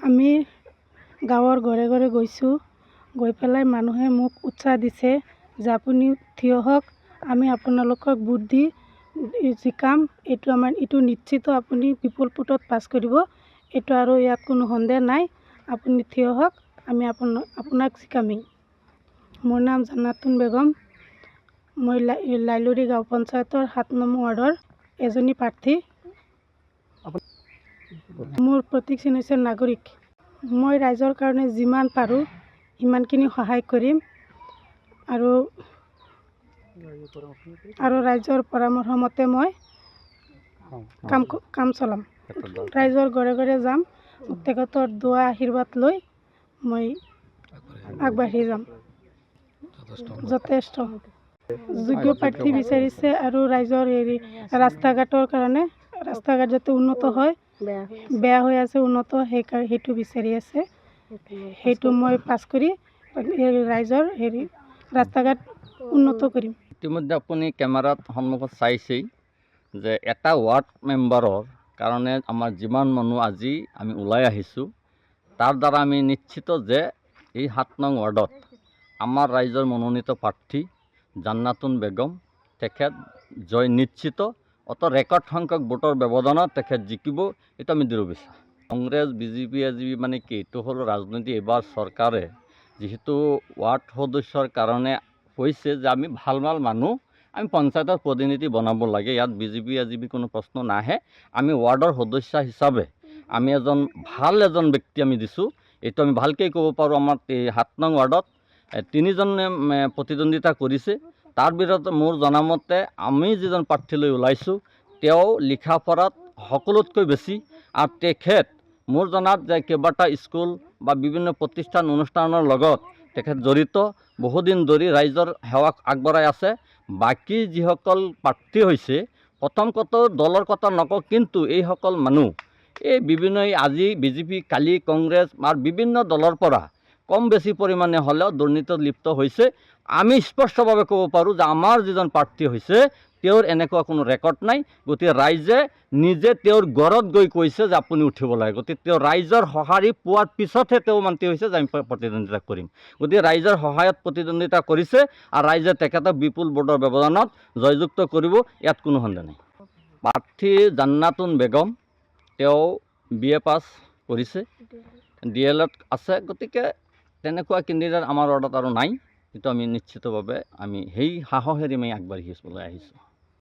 আমি গাঁৱৰ ঘৰে ঘৰে গৈছোঁ, গৈ পেলাই মানুহে মোক উৎসাহ দিছে যে আপুনি থিয় হওক, আমি আপোনালোকক ভোট দি জিকাম, এইটো নিশ্চিত আপুনি বিপুল ভোটত পাছ কৰিব, এইটো আৰু ইয়াত কোনো সন্দেহ নাই, আপুনি থিয় হওক, আমি আপোনাক জিকামেই। মোৰ নাম জান্নাতুন বেগম, মই লাইলুৰি গাঁও পঞ্চায়তৰ ৭ নং ৱাৰ্ডৰ এজনী প্ৰাৰ্থী। মোৰ প্ৰতীক চিন হৈছে নাগৰিক। মই ৰাইজৰ কাৰণে যিমান পাৰোঁ সিমানখিনি সহায় কৰিম আৰু ৰাইজৰ পৰামৰ্শ মতে মই কাম চলাম। ৰাইজৰ ঘৰে ঘৰে যাম, তেখেতৰ দোৱা আশীৰ্বাদ লৈ মই আগবাঢ়ি যাম। যথেষ্ট যোগ্য প্ৰাৰ্থী বিচাৰিছে আৰু ৰাইজৰ ৰাস্তা ঘাটৰ কাৰণে, ৰাস্তা ঘাট যাতে উন্নত হয়, বেয়া হৈ আছে উন্নত, সেইটো বিচাৰি আছে। সেইটো মই পাছ কৰি ৰাইজৰ ৰাস্তা ঘাট উন্নত কৰিম। ইতিমধ্যে আপুনি কেমেৰাত সন্মুখত চাইছেই যে এটা ৱাৰ্ড মেম্বাৰৰ কাৰণে আমাৰ যিমান মানুহ আজি আমি ওলাই আহিছোঁ, তাৰ দ্বাৰা আমি নিশ্চিত যে এই ৭ নং ৱাৰ্ডত আমাৰ ৰাইজৰ মনোনীত প্ৰাৰ্থী জান্নাতুন বেগম তেখেত জয় নিশ্চিত, অত ৰেকৰ্ড সংখ্যক ভোটৰ ব্যৱধানত তেখেত জিকিব, এইটো আমি দৃঢ় বিশ্বাস। কংগ্ৰেছ বিজেপি মানে কি, এইটো হ'ল ৰাজনীতি। এইবাৰ চৰকাৰে যিহেতু ৱাৰ্ড সদস্যৰ কাৰণে কৈছে যে আমি ভাল মানুহ আমি পঞ্চায়তৰ প্ৰতিনিধি বনাব লাগে, ইয়াত বিজেপি কোনো প্ৰশ্ন নাহে, আমি ৱাৰ্ডৰ সদস্য হিচাপে আমি ভাল ব্যক্তি আমি দিছোঁ। এইটো আমি ভালকৈ ক'ব পাৰোঁ। আমাৰ ৭ নং ৱাৰ্ডত 3জনে প্ৰতিদ্বন্দ্বিতা কৰিছে। তাৰ ভিতৰত মোৰ জনামতে আমি যিজন প্ৰাৰ্থীলৈ ওলাইছোঁ তেওঁ লিখা পঢ়াত সকলোতকৈ বেছি, আৰু তেখেত মোৰ জনাত যে কেইবাটা স্কুল বা বিভিন্ন প্ৰতিষ্ঠান অনুষ্ঠানৰ লগত তেখেত জড়িত, বহুদিন ধৰি ৰাইজৰ সেৱা আগবঢ়াই আছে। বাকী যিসকল প্ৰাৰ্থী হৈছে, প্ৰথম কথা দলৰ কথা নকওঁ, কিন্তু এইসকল মানুহ বিভিন্ন আজি বিজেপি, কালি কংগ্ৰেছ আৰু বিভিন্ন দলৰ পৰা কম বেছি পৰিমাণে হ'লেও দুৰ্নীতিত লিপ্ত হৈছে। আমি স্পষ্টভাৱে ক'ব পাৰোঁ যে আমাৰ যিজন প্ৰাৰ্থী হৈছে তেওঁৰ এনেকুৱা কোনো ৰেকৰ্ড নাই। গতিকে ৰাইজে নিজে তেওঁৰ ঘৰত গৈ কৈছে যে আপুনি উঠিব লাগে। গতিকে তেওঁ ৰাইজৰ সঁহাৰি পোৱাৰ পিছতহে তেওঁ মান্তি হৈছে যে আমি প্ৰতিদ্বন্দ্বিতা কৰিম। গতিকে ৰাইজৰ সহায়ত প্ৰতিদ্বন্দ্বিতা কৰিছে আৰু ৰাইজে তেখেতক বিপুল ভোটৰ ব্যৱধানত জয়যুক্ত কৰিব, ইয়াত কোনো সন্দেহ নাই। প্ৰাৰ্থী জান্নাতুন বেগম, তেওঁ BA পাছ কৰিছে, DLEড আছে। গতিকে তেনেকুৱা কেণ্ডিডেট আমাৰ ৱাৰ্ডত আৰু নাই। কিন্তু আমি নিশ্চিতভাৱে আমি সেই সাহসেৰে আমি আগবাঢ়ি আহিছোঁ।